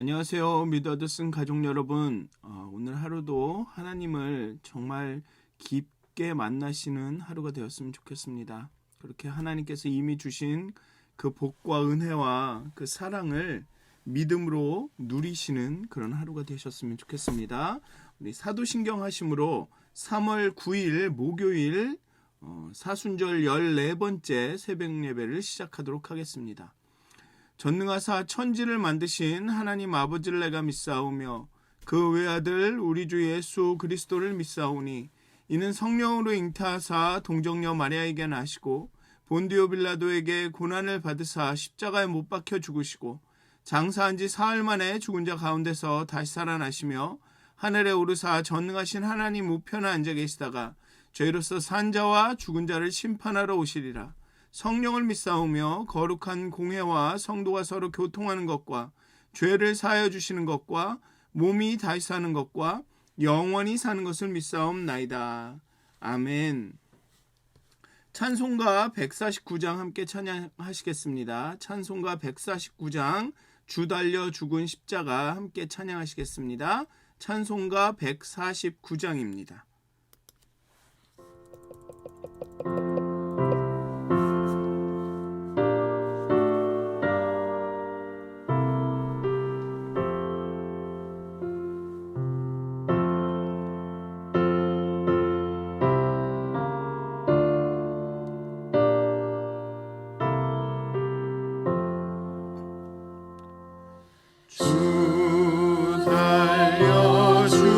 안녕하세요. 미더드슨 가족 여러분. 오늘 하루도 하나님을 정말 깊게 만나시는 하루가 되었으면 좋겠습니다. 그렇게 하나님께서 이미 주신 그 복과 은혜와 그 사랑을 믿음으로 누리시는 그런 하루가 되셨으면 좋겠습니다. 우리 사도신경 하심으로 3월 9일 목요일 사순절 14번째 새벽 예배를 시작하도록 하겠습니다. 전능하사 천지를 만드신 하나님 아버지를 내가 믿사오며 그 외아들 우리 주 예수 그리스도를 믿사오니 이는 성령으로 잉태하사 동정녀 마리아에게 나시고 본디오 빌라도에게 고난을 받으사 십자가에 못 박혀 죽으시고 장사한 지 사흘 만에 죽은 자 가운데서 다시 살아나시며 하늘에 오르사 전능하신 하나님 우편에 앉아 계시다가 저희로서 산 자와 죽은 자를 심판하러 오시리라. 성령을 믿사오며 거룩한 공회와 성도가 서로 교통하는 것과 죄를 사하여 주시는 것과 몸이 다시 사는 것과 영원히 사는 것을 믿사옵나이다. 아멘. 찬송가 149장 함께 찬양하시겠습니다. 찬송가 149장 주 달려 죽은 십자가 함께 찬양하시겠습니다. 찬송가 149장입니다. 주 달려 죽은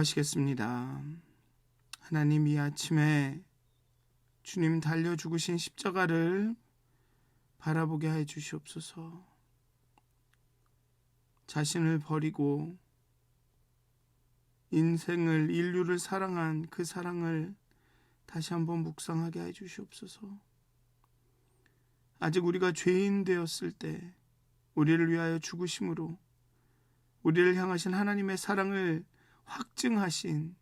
기도하시겠습니다. 하나님, 이 아침에 주님 달려 죽으신 십자가를 바라보게 해 주시옵소서. 자신을 버리고 인류를 사랑한 그 사랑을 다시 한번 묵상하게 해 주시옵소서. 아직 우리가 죄인 되었을 때 우리를 위하여 죽으심으로 우리를 향하신 하나님의 사랑을 확증하신,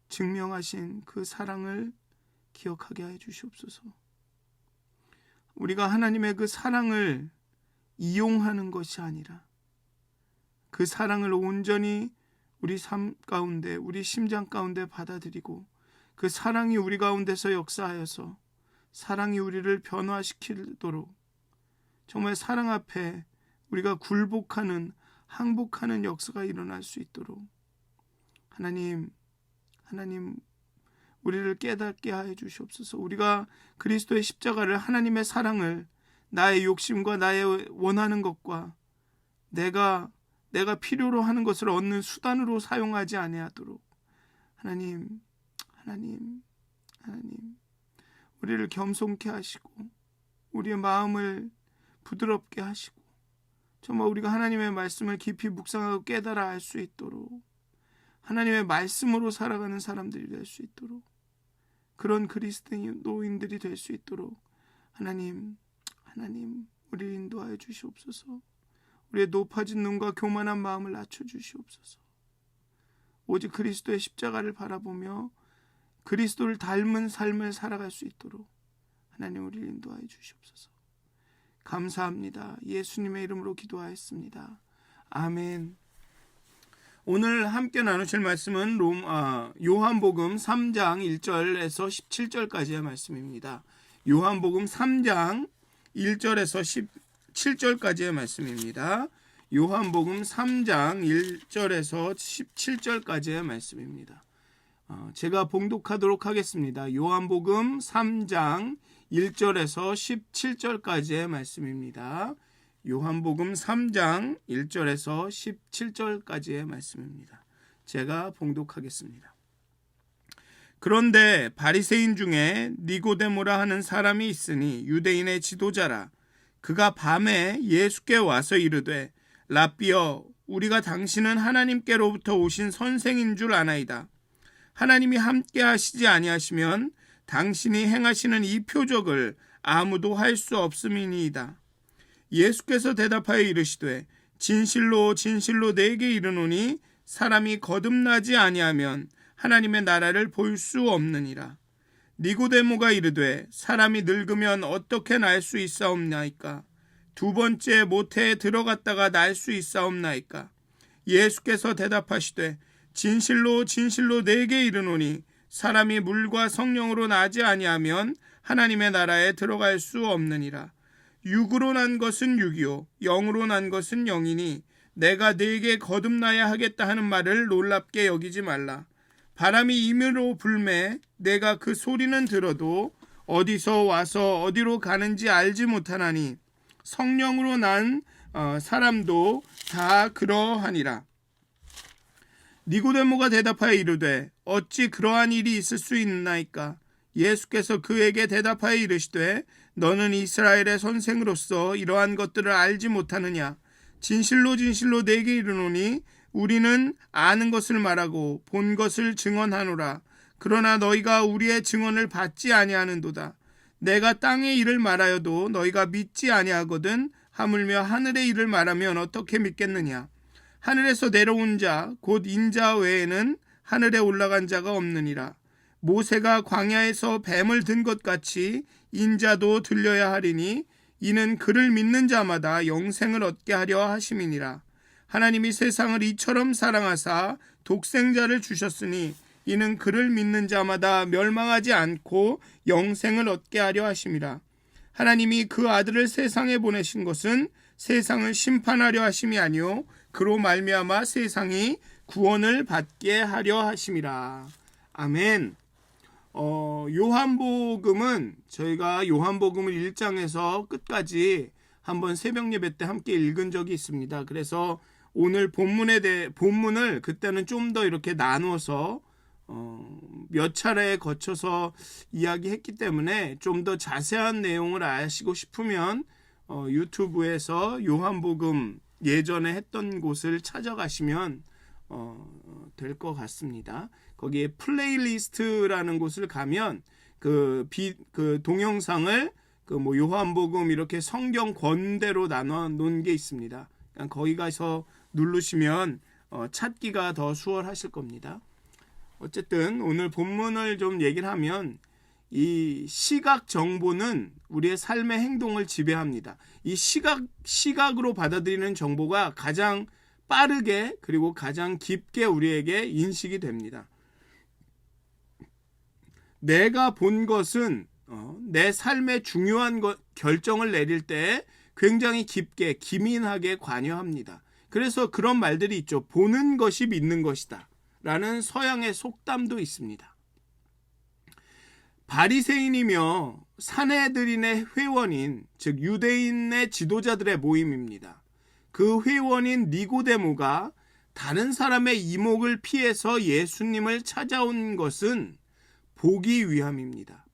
증명하신 그 사랑을 기억하게 해 주시옵소서. 우리가 하나님의 그 사랑을 이용하는 것이 아니라 그 사랑을 온전히 우리 삶 가운데, 우리 심장 가운데 받아들이고 그 사랑이 우리 가운데서 역사하여서 사랑이 우리를 변화시키도록, 정말 사랑 앞에 우리가 굴복하는, 항복하는 역사가 일어날 수 있도록 하나님 우리를 깨닫게 하여 주시옵소서. 우리가 그리스도의 십자가를, 하나님의 사랑을 나의 욕심과 나의 원하는 것과 내가 필요로 하는 것을 얻는 수단으로 사용하지 아니하도록 하나님 우리를 겸손케 하시고 우리의 마음을 부드럽게 하시고 정말 우리가 하나님의 말씀을 깊이 묵상하고 깨달아 알 수 있도록, 하나님의 말씀으로 살아가는 사람들이 될 수 있도록, 그런 그리스도인들이 될 수 있도록 하나님 우리를 인도하여 주시옵소서. 우리의 높아진 눈과 교만한 마음을 낮춰주시옵소서. 오직 그리스도의 십자가를 바라보며 그리스도를 닮은 삶을 살아갈 수 있도록 하나님 우리를 인도하여 주시옵소서. 감사합니다. 예수님의 이름으로 기도하였습니다. 아멘. 오늘 함께 나누실 말씀은 요한복음 3장 1절에서 17절까지의 말씀입니다. 요한복음 3장 1절에서 17절까지의 말씀입니다. 요한복음 3장 1절에서 17절까지의 말씀입니다. 제가 봉독하도록 하겠습니다. 요한복음 3장 1절에서 17절까지의 말씀입니다. 요한복음 3장 1절에서 17절까지의 말씀입니다. 제가 봉독하겠습니다. 그런데 바리새인 중에 니고데모라 하는 사람이 있으니 유대인의 지도자라. 그가 밤에 예수께 와서 이르되 라삐여, 우리가 당신은 하나님께로부터 오신 선생인 줄 아나이다. 하나님이 함께 하시지 아니하시면 당신이 행하시는 이 표적을 아무도 할 수 없음이니이다. 예수께서 대답하여 이르시되 진실로 진실로 내게 이르노니 사람이 거듭나지 아니하면 하나님의 나라를 볼 수 없느니라. 니고데모가 이르되 사람이 늙으면 어떻게 날 수 있사옵나이까? 두 번째 모태에 들어갔다가 날 수 있사옵나이까? 예수께서 대답하시되 진실로 진실로 내게 이르노니 사람이 물과 성령으로 나지 아니하면 하나님의 나라에 들어갈 수 없느니라. 육으로 난 것은 육이요 영으로 난 것은 영이니 내가 네게 거듭나야 하겠다 하는 말을 놀랍게 여기지 말라. 바람이 임으로 불매 내가 그 소리는 들어도 어디서 와서 어디로 가는지 알지 못하나니 성령으로 난 사람도 다 그러하니라. 니고데모가 대답하여 이르되 어찌 그러한 일이 있을 수 있나이까? 예수께서 그에게 대답하여 이르시되 너는 이스라엘의 선생으로서 이러한 것들을 알지 못하느냐? 진실로 진실로 내게 이르노니 우리는 아는 것을 말하고 본 것을 증언하노라. 그러나 너희가 우리의 증언을 받지 아니하는도다. 내가 땅의 일을 말하여도 너희가 믿지 아니하거든 하물며 하늘의 일을 말하면 어떻게 믿겠느냐? 하늘에서 내려온 자 곧 인자 외에는 하늘에 올라간 자가 없느니라. 모세가 광야에서 뱀을 든 것 같이 인자도 들려야 하리니 이는 그를 믿는 자마다 영생을 얻게 하려 하심이니라. 하나님이 세상을 이처럼 사랑하사 독생자를 주셨으니 이는 그를 믿는 자마다 멸망하지 않고 영생을 얻게 하려 하심이라. 하나님이 그 아들을 세상에 보내신 것은 세상을 심판하려 하심이 아니요 그로 말미암아 세상이 구원을 받게 하려 하심이라. 아멘. 요한복음은 저희가 요한복음을 1장에서 끝까지 한번 새벽 예배 때 함께 읽은 적이 있습니다. 그래서 오늘 본문을 그때는 좀 더 이렇게 나누어서 몇 차례에 거쳐서 이야기했기 때문에 좀 더 자세한 내용을 아시고 싶으면 유튜브에서 요한복음 예전에 했던 곳을 찾아가시면 될 것 같습니다. 거기에 플레이리스트라는 곳을 가면 그 동영상을 요한복음 이렇게 성경 권대로 나눠 놓은 게 있습니다. 그러니까 거기 가서 누르시면 찾기가 더 수월하실 겁니다. 어쨌든 오늘 본문을 좀 얘기를 하면 이 시각 정보는 우리의 삶의 행동을 지배합니다. 이 시각으로 받아들이는 정보가 가장 빠르게 그리고 가장 깊게 우리에게 인식이 됩니다. 내가 본 것은 내 삶의 중요한 결정을 내릴 때 굉장히 깊게 기민하게 관여합니다. 그래서 그런 말들이 있죠. 보는 것이 믿는 것이다 라는 서양의 속담도 있습니다. 바리새인이며 산헤드린의 회원인, 즉 유대인의 지도자들의 모임입니다. 그 회원인 니고데모가 다른 사람의 이목을 피해서 예수님을 찾아온 것은 보기 위함입니다.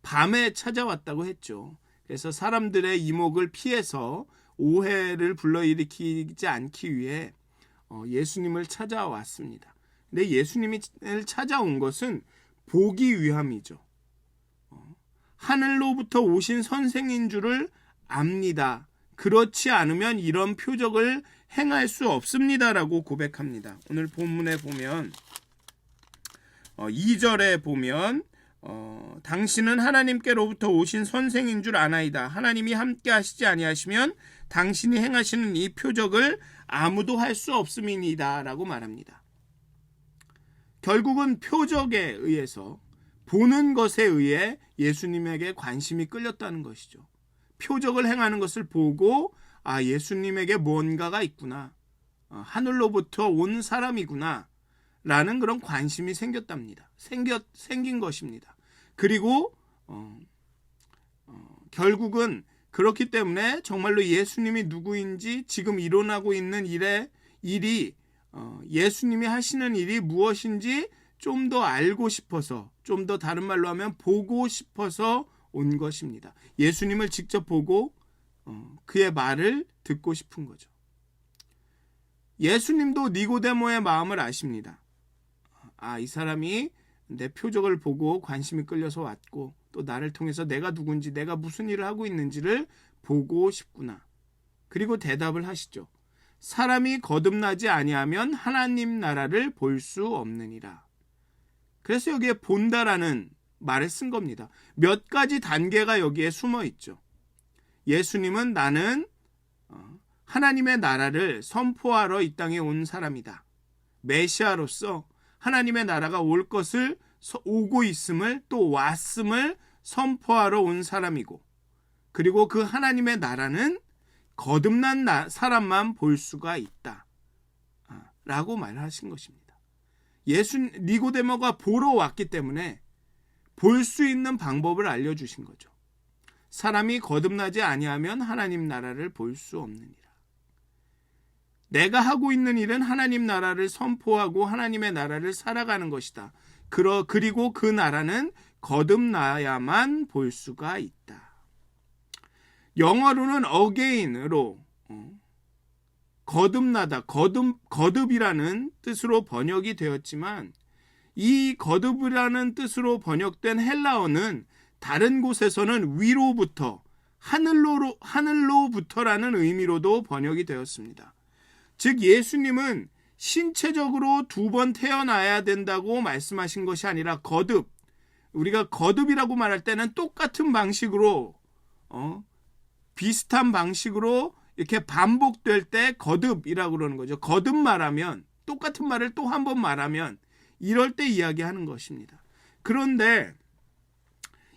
밤에 찾아왔다고 했죠. 그래서 사람들의 이목을 피해서 오해를 불러일으키지 않기 위해 예수님을 찾아왔습니다. 근데 예수님을 찾아온 것은 보기 위함이죠. 하늘로부터 오신 선생인 줄을 압니다. 그렇지 않으면 이런 표적을 행할 수 없습니다라고 고백합니다. 오늘 본문에 보면 2절에 보면 당신은 하나님께로부터 오신 선생인 줄 아나이다. 하나님이 함께 하시지 아니하시면 당신이 행하시는 이 표적을 아무도 할 수 없음이니이다 라고 말합니다. 결국은 표적에 의해서 보는 것에 의해 예수님에게 관심이 끌렸다는 것이죠. 표적을 행하는 것을 보고 예수님에게 뭔가가 있구나. 하늘로부터 온 사람이구나. 라는 그런 관심이 생겼답니다. 생긴 것입니다. 그리고 결국은 그렇기 때문에 정말로 예수님이 누구인지 지금 일어나고 있는 일이 예수님이 하시는 일이 무엇인지 좀 더 알고 싶어서, 좀 더 다른 말로 하면 보고 싶어서 온 것입니다. 예수님을 직접 보고 그의 말을 듣고 싶은 거죠. 예수님도 니고데모의 마음을 아십니다. 이 사람이 내 표적을 보고 관심이 끌려서 왔고 또 나를 통해서 내가 누군지 내가 무슨 일을 하고 있는지를 보고 싶구나. 그리고 대답을 하시죠. 사람이 거듭나지 아니하면 하나님 나라를 볼 수 없느니라. 그래서 여기에 본다라는 말을 쓴 겁니다. 몇 가지 단계가 여기에 숨어 있죠. 예수님은 나는 하나님의 나라를 선포하러 이 땅에 온 사람이다. 메시아로서 하나님의 나라가 올 것을 오고 있음을 또 왔음을 선포하러 온 사람이고, 그리고 그 하나님의 나라는 거듭난 사람만 볼 수가 있다 라고 말하신 것입니다. 니고데모가 보러 왔기 때문에 볼 수 있는 방법을 알려주신 거죠. 사람이 거듭나지 아니하면 하나님 나라를 볼 수 없느니라. 내가 하고 있는 일은 하나님 나라를 선포하고 하나님의 나라를 살아가는 것이다. 그리고 그 나라는 거듭나야만 볼 수가 있다. 영어로는 again으로 거듭나다, 거듭이라는 뜻으로 번역이 되었지만 이 거듭이라는 뜻으로 번역된 헬라어는 다른 곳에서는 위로부터, 하늘로부터라는 의미로도 번역이 되었습니다. 즉 예수님은 신체적으로 2번 태어나야 된다고 말씀하신 것이 아니라 우리가 거듭이라고 말할 때는 똑같은 방식으로 비슷한 방식으로 이렇게 반복될 때 거듭이라고 그러는 거죠. 거듭 말하면 똑같은 말을 또 한 번 말하면 이럴 때 이야기하는 것입니다. 그런데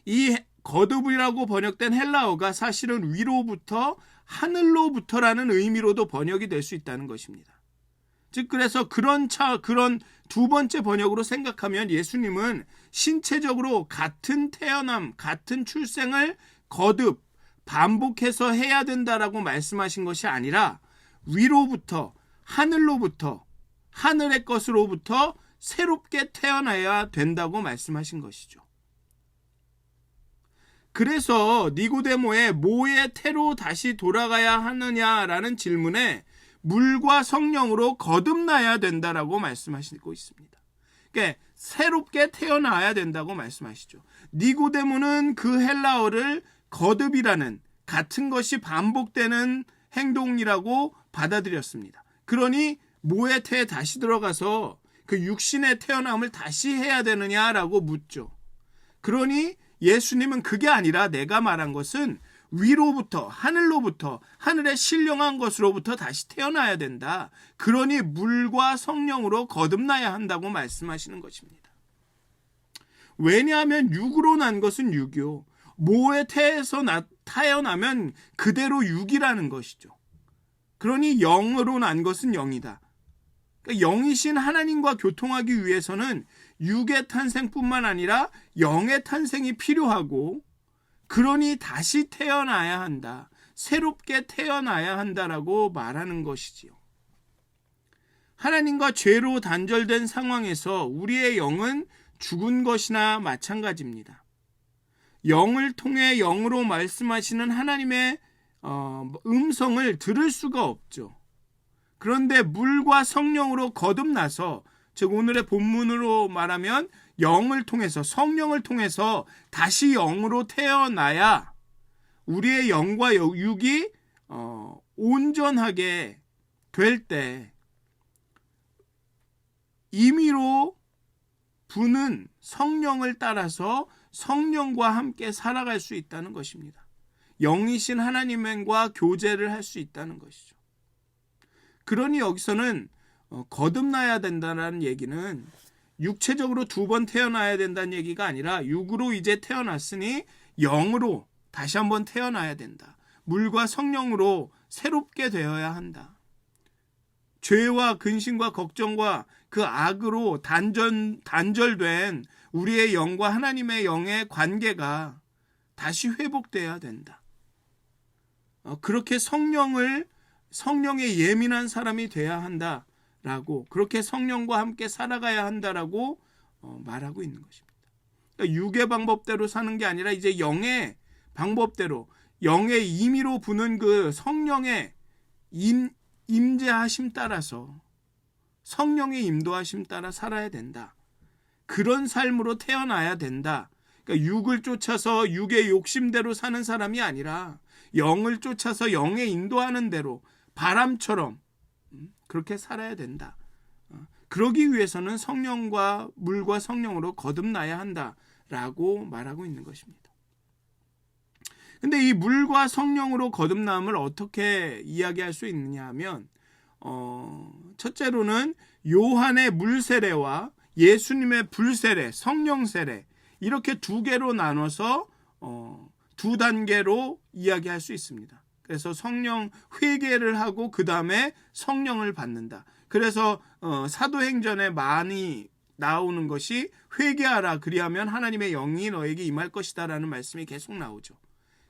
이 거듭이라고 번역된 헬라어가 사실은 위로부터 하늘로부터라는 의미로도 번역이 될 수 있다는 것입니다. 즉 그래서 그런 2번째 번역으로 생각하면 예수님은 신체적으로 같은 태어남, 같은 출생을 반복해서 해야 된다라고 말씀하신 것이 아니라 위로부터 하늘로부터, 하늘의 것으로부터 새롭게 태어나야 된다고 말씀하신 것이죠. 그래서 니고데모의 뭐의 태로 다시 돌아가야 하느냐라는 질문에 물과 성령으로 거듭나야 된다라고 말씀하시고 있습니다. 그러니까 새롭게 태어나야 된다고 말씀하시죠. 니고데모는 그 헬라어를 거듭이라는, 같은 것이 반복되는 행동이라고 받아들였습니다. 그러니 뭐의 태에 다시 들어가서 그 육신의 태어남을 다시 해야 되느냐라고 묻죠. 그러니 예수님은 그게 아니라 내가 말한 것은 위로부터, 하늘로부터, 하늘의 신령한 것으로부터 다시 태어나야 된다. 그러니 물과 성령으로 거듭나야 한다고 말씀하시는 것입니다. 왜냐하면 육으로 난 것은 육이요, 모의 태에서 태어나면 그대로 육이라는 것이죠. 그러니 영으로 난 것은 영이다. 그러니까 영이신 하나님과 교통하기 위해서는 육의 탄생뿐만 아니라 영의 탄생이 필요하고, 그러니 다시 태어나야 한다, 새롭게 태어나야 한다라고 말하는 것이지요. 하나님과 죄로 단절된 상황에서 우리의 영은 죽은 것이나 마찬가지입니다. 영을 통해 영으로 말씀하시는 하나님의 음성을 들을 수가 없죠. 그런데 물과 성령으로 거듭나서, 즉 오늘의 본문으로 말하면 영을 통해서, 성령을 통해서 다시 영으로 태어나야 우리의 영과 육이 온전하게 될 때 임의로 부는 성령을 따라서 성령과 함께 살아갈 수 있다는 것입니다. 영이신 하나님과 교제를 할 수 있다는 것이죠. 그러니 여기서는 거듭나야 된다는 얘기는 육체적으로 2번 태어나야 된다는 얘기가 아니라 육으로 이제 태어났으니 영으로 다시 한번 태어나야 된다. 물과 성령으로 새롭게 되어야 한다. 죄와 근심과 걱정과 그 악으로 단절된 우리의 영과 하나님의 영의 관계가 다시 회복되어야 된다. 그렇게 성령에 예민한 사람이 돼야 한다라고, 그렇게 성령과 함께 살아가야 한다라고 말하고 있는 것입니다. 그러니까 육의 방법대로 사는 게 아니라 이제 영의 방법대로, 영의 임의로 부는 그 성령의 임재하심 따라서, 성령의 인도하심 따라 살아야 된다. 그런 삶으로 태어나야 된다. 그러니까 육을 쫓아서 육의 욕심대로 사는 사람이 아니라 영을 쫓아서 영의 인도하는 대로 바람처럼 그렇게 살아야 된다. 그러기 위해서는 성령과 물과 성령으로 거듭나야 한다라고 말하고 있는 것입니다. 근데 이 물과 성령으로 거듭남을 어떻게 이야기할 수 있느냐 하면, 첫째로는 요한의 물 세례와 예수님의 불 세례, 성령 세례, 이렇게 2개로 나눠서 2단계로 이야기할 수 있습니다. 그래서 성령 회개를 하고 그 다음에 성령을 받는다. 그래서 사도행전에 많이 나오는 것이 회개하라, 그리하면 하나님의 영이 너에게 임할 것이다 라는 말씀이 계속 나오죠.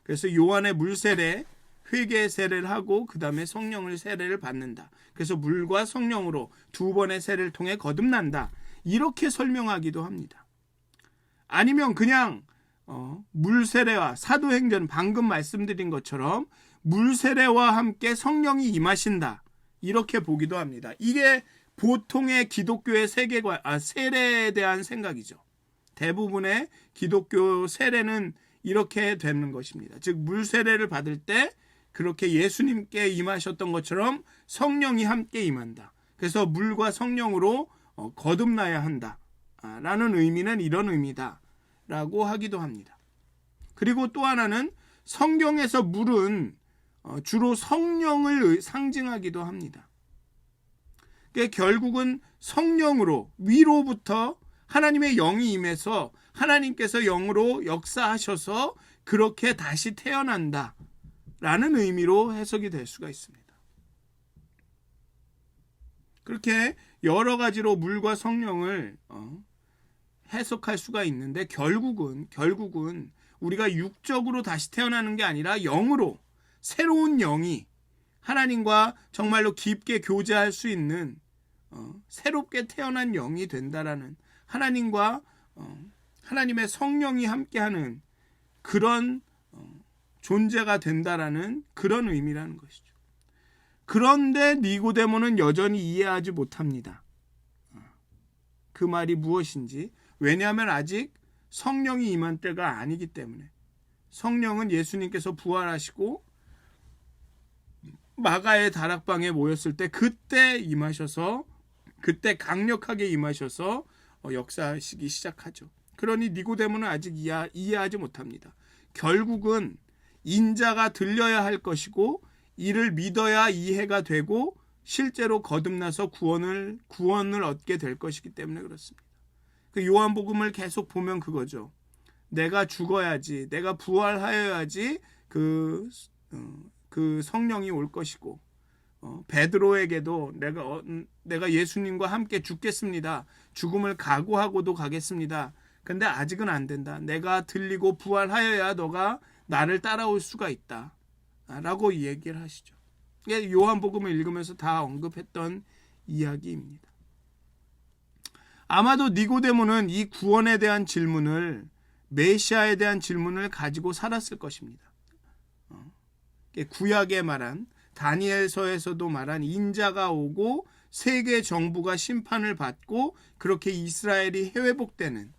그래서 요한의 물 세례, 회개 세례를 하고 그 다음에 성령을 세례를 받는다. 그래서 물과 성령으로 2번의 세례를 통해 거듭난다. 이렇게 설명하기도 합니다. 아니면 그냥 물 세례와 사도행전, 방금 말씀드린 것처럼 물 세례와 함께 성령이 임하신다, 이렇게 보기도 합니다. 이게 보통의 기독교의 세례에 대한 생각이죠. 대부분의 기독교 세례는 이렇게 되는 것입니다. 즉 물 세례를 받을 때 그렇게 예수님께 임하셨던 것처럼 성령이 함께 임한다. 그래서 물과 성령으로 거듭나야 한다 라는 의미는 이런 의미다 라고 하기도 합니다. 그리고 또 하나는 성경에서 물은 주로 성령을 상징하기도 합니다. 그러니까 결국은 성령으로, 위로부터 하나님의 영이 임해서 하나님께서 영으로 역사하셔서 그렇게 다시 태어난다 라는 의미로 해석이 될 수가 있습니다. 그렇게 여러 가지로 물과 성령을 해석할 수가 있는데, 결국은 우리가 육적으로 다시 태어나는 게 아니라 영으로, 새로운 영이 하나님과 정말로 깊게 교제할 수 있는 새롭게 태어난 영이 된다라는, 하나님과 하나님의 성령이 함께하는 그런 존재가 된다라는 그런 의미라는 것이죠. 그런데 니고데모는 여전히 이해하지 못합니다. 그 말이 무엇인지. 왜냐하면 아직 성령이 임한 때가 아니기 때문에. 성령은 예수님께서 부활하시고 마가의 다락방에 모였을 때 그때 임하셔서, 그때 강력하게 임하셔서 역사하시기 시작하죠. 그러니 니고데모는 아직 이해하지 못합니다. 결국은 인자가 들려야 할 것이고 이를 믿어야 이해가 되고 실제로 거듭나서 구원을 얻게 될 것이기 때문에 그렇습니다. 그 요한복음을 계속 보면 그거죠. 내가 죽어야지, 내가 부활하여야지 그 성령이 올 것이고, 베드로에게도 내가 예수님과 함께 죽겠습니다. 죽음을 각오하고도 가겠습니다. 근데 아직은 안 된다. 내가 들리고 부활하여야 너가 나를 따라올 수가 있다. 라고 얘기를 하시죠. 이게 요한복음을 읽으면서 다 언급했던 이야기입니다. 아마도 니고데모는 이 구원에 대한 질문을, 메시아에 대한 질문을 가지고 살았을 것입니다. 구약에 말한, 다니엘서에서도 말한 인자가 오고 세계 정부가 심판을 받고 그렇게 이스라엘이 회복되는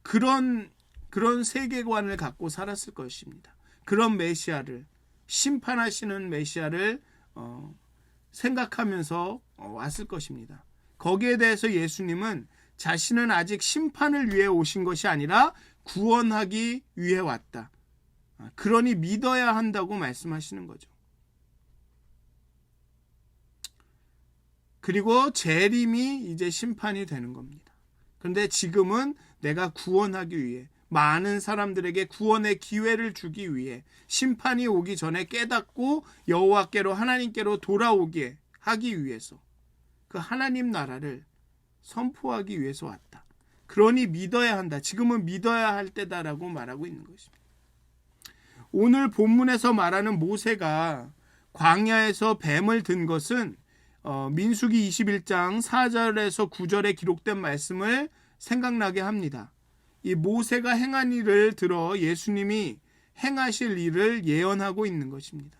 그런 세계관을 갖고 살았을 것입니다. 그런 메시아를, 심판하시는 메시아를 생각하면서 왔을 것입니다. 거기에 대해서 예수님은 자신은 아직 심판을 위해 오신 것이 아니라 구원하기 위해 왔다. 그러니 믿어야 한다고 말씀하시는 거죠. 그리고 재림이 이제 심판이 되는 겁니다. 그런데 지금은 내가 구원하기 위해, 많은 사람들에게 구원의 기회를 주기 위해, 심판이 오기 전에 깨닫고 여호와께로, 하나님께로 돌아오게 하기 위해서, 그 하나님 나라를 선포하기 위해서 왔다. 그러니 믿어야 한다. 지금은 믿어야 할 때다라고 말하고 있는 것입니다. 오늘 본문에서 말하는 모세가 광야에서 뱀을 든 것은 민수기 21장 4절에서 9절에 기록된 말씀을 생각나게 합니다. 이 모세가 행한 일을 들어 예수님이 행하실 일을 예언하고 있는 것입니다.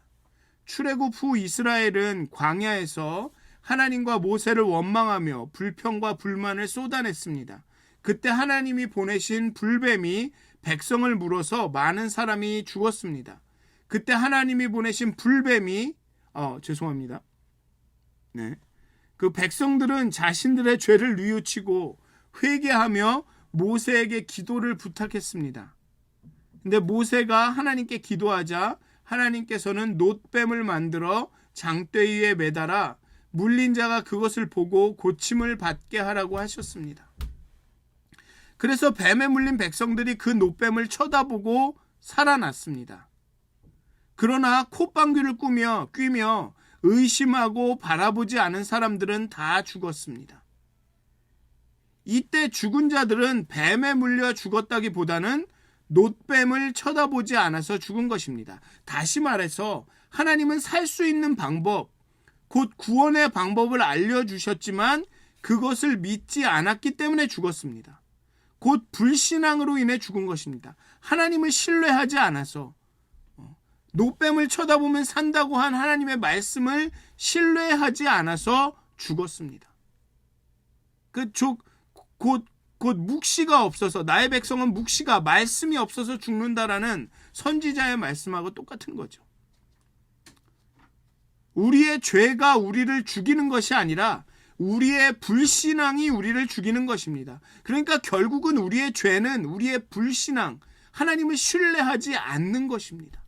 출애굽 후 이스라엘은 광야에서 하나님과 모세를 원망하며 불평과 불만을 쏟아냈습니다. 그때 하나님이 보내신 불뱀이 백성을 물어서 많은 사람이 죽었습니다. 그때 하나님이 보내신 불뱀이 그 백성들은 자신들의 죄를 뉘우치고 회개하며 모세에게 기도를 부탁했습니다. 근데 모세가 하나님께 기도하자 하나님께서는 놋뱀을 만들어 장대 위에 매달아 물린 자가 그것을 보고 고침을 받게 하라고 하셨습니다. 그래서 뱀에 물린 백성들이 그 놋뱀을 쳐다보고 살아났습니다. 그러나 콧방귀를 뀌며 의심하고 바라보지 않은 사람들은 다 죽었습니다. 이때 죽은 자들은 뱀에 물려 죽었다기보다는 놋뱀을 쳐다보지 않아서 죽은 것입니다. 다시 말해서 하나님은 살 수 있는 방법, 곧 구원의 방법을 알려주셨지만 그것을 믿지 않았기 때문에 죽었습니다. 곧 불신앙으로 인해 죽은 것입니다. 하나님을 신뢰하지 않아서, 놋뱀을 쳐다보면 산다고 한 하나님의 말씀을 신뢰하지 않아서 죽었습니다. 곧 묵시가 없어서, 나의 백성은 묵시가, 말씀이 없어서 죽는다라는 선지자의 말씀하고 똑같은 거죠. 우리의 죄가 우리를 죽이는 것이 아니라 우리의 불신앙이 우리를 죽이는 것입니다. 그러니까 결국은 우리의 죄는 우리의 불신앙, 하나님을 신뢰하지 않는 것입니다.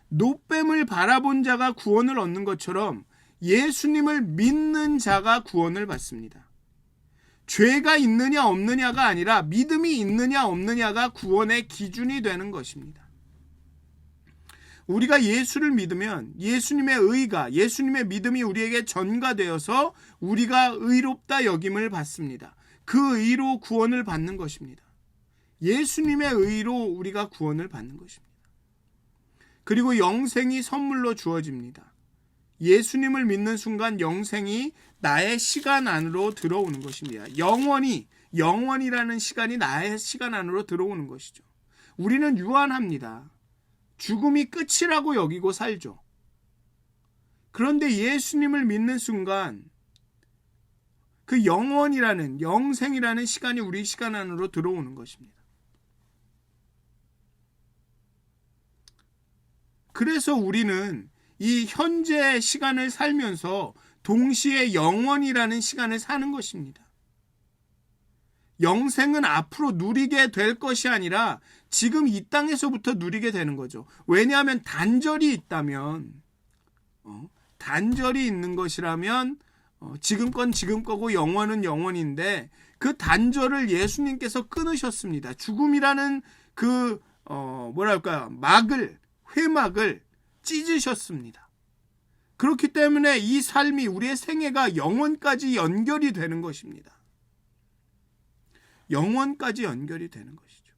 놋뱀을 바라본 자가 구원을 얻는 것처럼 예수님을 믿는 자가 구원을 받습니다. 죄가 있느냐 없느냐가 아니라 믿음이 있느냐 없느냐가 구원의 기준이 되는 것입니다. 우리가 예수를 믿으면 예수님의 의가, 예수님의 믿음이 우리에게 전가되어서 우리가 의롭다 여김을 받습니다. 그 의로 구원을 받는 것입니다. 예수님의 의로 우리가 구원을 받는 것입니다. 그리고 영생이 선물로 주어집니다. 예수님을 믿는 순간 영생이 나의 시간 안으로 들어오는 것입니다. 영원이라는 시간이 나의 시간 안으로 들어오는 것이죠. 우리는 유한합니다. 죽음이 끝이라고 여기고 살죠. 그런데 예수님을 믿는 순간 그 영생이라는 시간이 우리 시간 안으로 들어오는 것입니다. 그래서 우리는 이 현재 시간을 살면서 동시에 영원이라는 시간을 사는 것입니다. 영생은 앞으로 누리게 될 것이 아니라 지금 이 땅에서부터 누리게 되는 거죠. 왜냐하면 단절이 있다면, 단절이 있는 것이라면 지금 건 지금 거고 영원은 영원인데 그 단절을 예수님께서 끊으셨습니다. 죽음이라는 그 회막을 찢으셨습니다. 그렇기 때문에 이 삶이, 우리의 생애가 영원까지 연결이 되는 것입니다. 영원까지 연결이 되는 것이죠.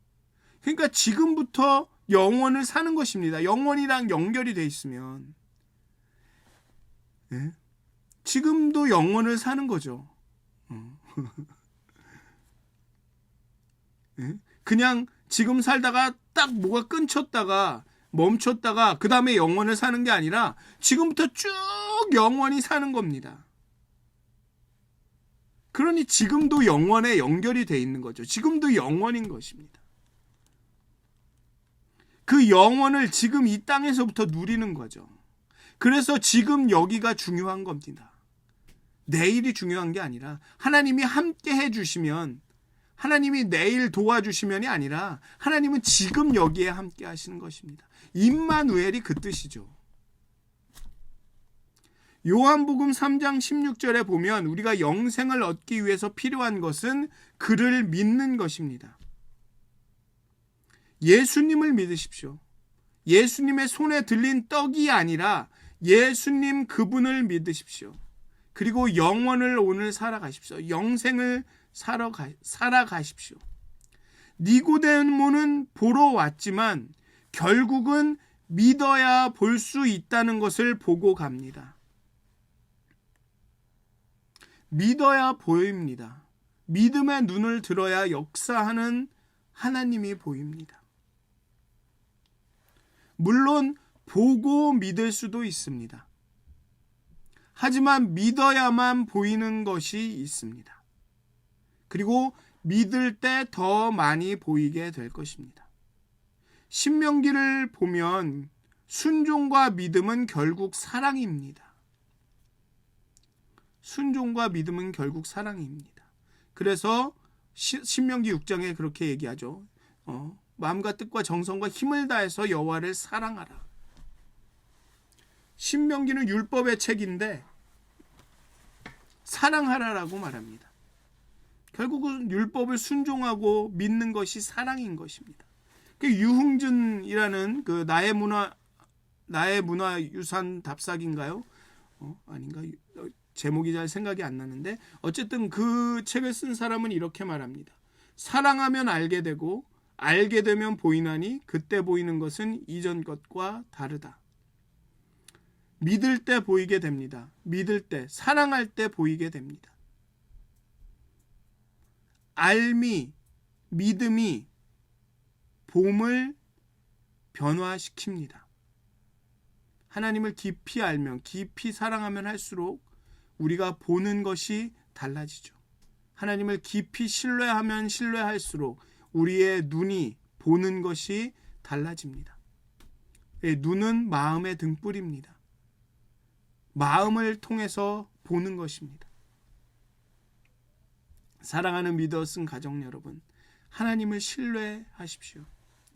그러니까 지금부터 영원을 사는 것입니다. 영원이랑 연결이 돼 있으면 지금도 영원을 사는 거죠. 그냥 지금 살다가 딱 뭐가 끊쳤다가 멈췄다가 그 다음에 영원을 사는 게 아니라 지금부터 쭉 영원히 사는 겁니다. 그러니 지금도 영원에 연결이 돼 있는 거죠. 지금도 영원인 것입니다. 그 영원을 지금 이 땅에서부터 누리는 거죠. 그래서 지금 여기가 중요한 겁니다. 내일이 중요한 게 아니라 하나님이 함께 해주시면, 하나님이 내일 도와주시면이 아니라 하나님은 지금 여기에 함께 하시는 것입니다. 임마누엘이 그 뜻이죠. 요한복음 3장 16절에 보면 우리가 영생을 얻기 위해서 필요한 것은 그를 믿는 것입니다. 예수님을 믿으십시오. 예수님의 손에 들린 떡이 아니라 예수님 그분을 믿으십시오. 그리고 영원을 오늘 살아가십시오. 영생을 살아가십시오. 니고데모는 보러 왔지만 결국은 믿어야 볼 수 있다는 것을 보고 갑니다. 믿어야 보입니다. 믿음의 눈을 들어야 역사하는 하나님이 보입니다. 물론 보고 믿을 수도 있습니다. 하지만 믿어야만 보이는 것이 있습니다. 그리고 믿을 때 더 많이 보이게 될 것입니다. 신명기를 보면 순종과 믿음은 결국 사랑입니다. 순종과 믿음은 결국 사랑입니다. 그래서 신명기 6장에 그렇게 얘기하죠. 마음과 뜻과 정성과 힘을 다해서 여호와를 사랑하라. 신명기는 율법의 책인데 사랑하라라고 말합니다. 결국은 율법을 순종하고 믿는 것이 사랑인 것입니다. 그 유흥준이라는 그 나의 문화유산 답사기인가요? 아닌가? 제목이 잘 생각이 안 나는데 어쨌든 그 책을 쓴 사람은 이렇게 말합니다. 사랑하면 알게 되고 알게 되면 보이나니 그때 보이는 것은 이전 것과 다르다. 믿을 때 보이게 됩니다. 믿을 때, 사랑할 때 보이게 됩니다. 알미, 믿음이 봄을 변화시킵니다. 하나님을 깊이 알면, 깊이 사랑하면 할수록 우리가 보는 것이 달라지죠. 하나님을 깊이 신뢰하면 신뢰할수록 우리의 눈이 보는 것이 달라집니다. 눈은 마음의 등불입니다. 마음을 통해서 보는 것입니다. 사랑하는 믿어 쓴 가정 여러분, 하나님을 신뢰하십시오.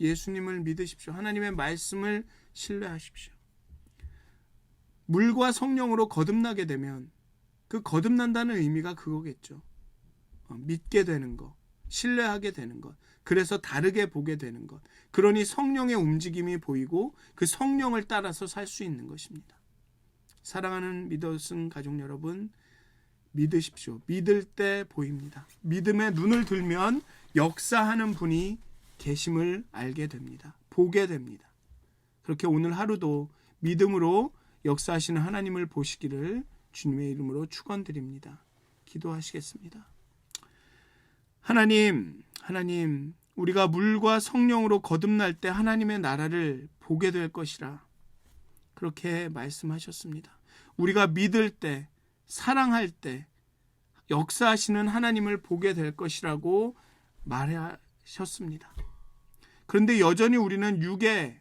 예수님을 믿으십시오. 하나님의 말씀을 신뢰하십시오. 물과 성령으로 거듭나게 되면 그 거듭난다는 의미가 그거겠죠. 믿게 되는 것, 신뢰하게 되는 것, 그래서 다르게 보게 되는 것. 그러니 성령의 움직임이 보이고 그 성령을 따라서 살 수 있는 것입니다. 사랑하는 믿어 쓴 가족 여러분, 믿으십시오. 믿을 때 보입니다. 믿음의 눈을 들면 역사하는 분이 계심을 알게 됩니다. 보게 됩니다. 그렇게 오늘 하루도 믿음으로 역사하시는 하나님을 보시기를 주님의 이름으로 축원드립니다. 기도하시겠습니다. 하나님, 우리가 물과 성령으로 거듭날 때 하나님의 나라를 보게 될 것이라 그렇게 말씀하셨습니다. 우리가 믿을 때, 사랑할 때 역사하시는 하나님을 보게 될 것이라고 말하셨습니다. 그런데 여전히 우리는 육의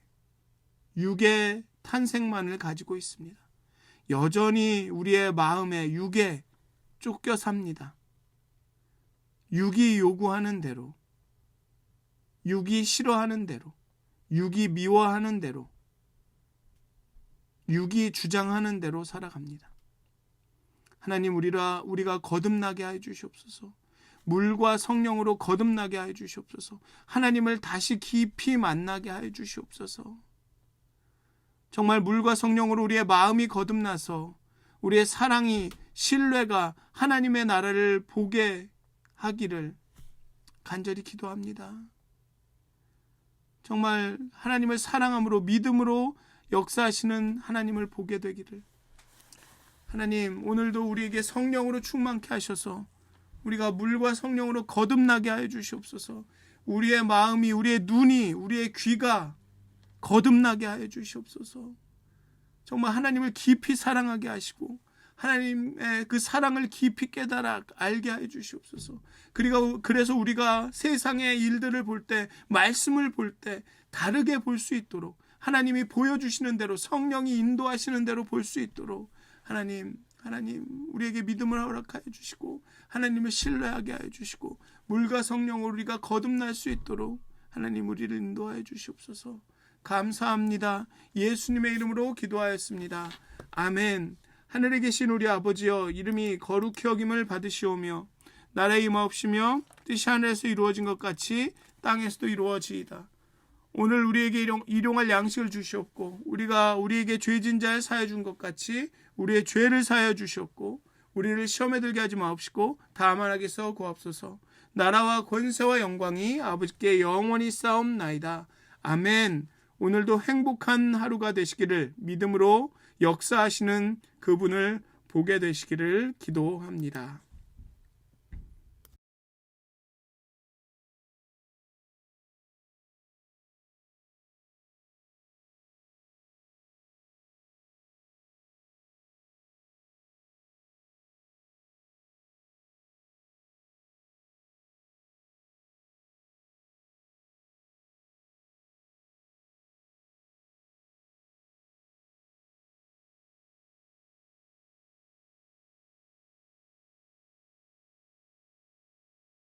탄생만을 가지고 있습니다. 여전히 우리의 마음에 육에 쫓겨 삽니다. 육이 요구하는 대로, 육이 싫어하는 대로, 육이 미워하는 대로, 육이 주장하는 대로 살아갑니다. 하나님, 우리가 거듭나게 하여 주시옵소서. 물과 성령으로 거듭나게 하여 주시옵소서. 하나님을 다시 깊이 만나게 하여 주시옵소서. 정말 물과 성령으로 우리의 마음이 거듭나서 우리의 사랑이, 신뢰가 하나님의 나라를 보게 하기를 간절히 기도합니다. 정말 하나님을 사랑함으로, 믿음으로 역사하시는 하나님을 보게 되기를. 하나님, 오늘도 우리에게 성령으로 충만케 하셔서 우리가 물과 성령으로 거듭나게 하여 주시옵소서. 우리의 마음이, 우리의 눈이, 우리의 귀가 거듭나게 하여 주시옵소서. 정말 하나님을 깊이 사랑하게 하시고 하나님의 그 사랑을 깊이 깨달아 알게 하여 주시옵소서. 그래서 우리가 세상의 일들을 볼 때, 말씀을 볼 때 다르게 볼 수 있도록, 하나님이 보여주시는 대로, 성령이 인도하시는 대로 볼 수 있도록 하나님 우리에게 믿음을 허락하여 주시고 하나님을 신뢰하게 하여 주시고 물과 성령으로 우리가 거듭날 수 있도록 하나님 우리를 인도하여 주시옵소서. 감사합니다. 예수님의 이름으로 기도하였습니다. 아멘. 하늘에 계신 우리 아버지여, 이름이 거룩히 여김을 받으시오며 나라의 임하옵시며 뜻이 하늘에서 이루어진 것 같이 땅에서도 이루어지이다. 오늘 우리에게 일용할 양식을 주시옵고 우리에게 죄진 자를 사하여 준 것 같이 우리의 죄를 사하여 주시옵고 우리를 시험에 들게 하지 마옵시고 다만 악에서 구하옵소서. 나라와 권세와 영광이 아버지께 영원히 싸움나이다. 아멘. 오늘도 행복한 하루가 되시기를, 믿음으로 역사하시는 그분을 보게 되시기를 기도합니다.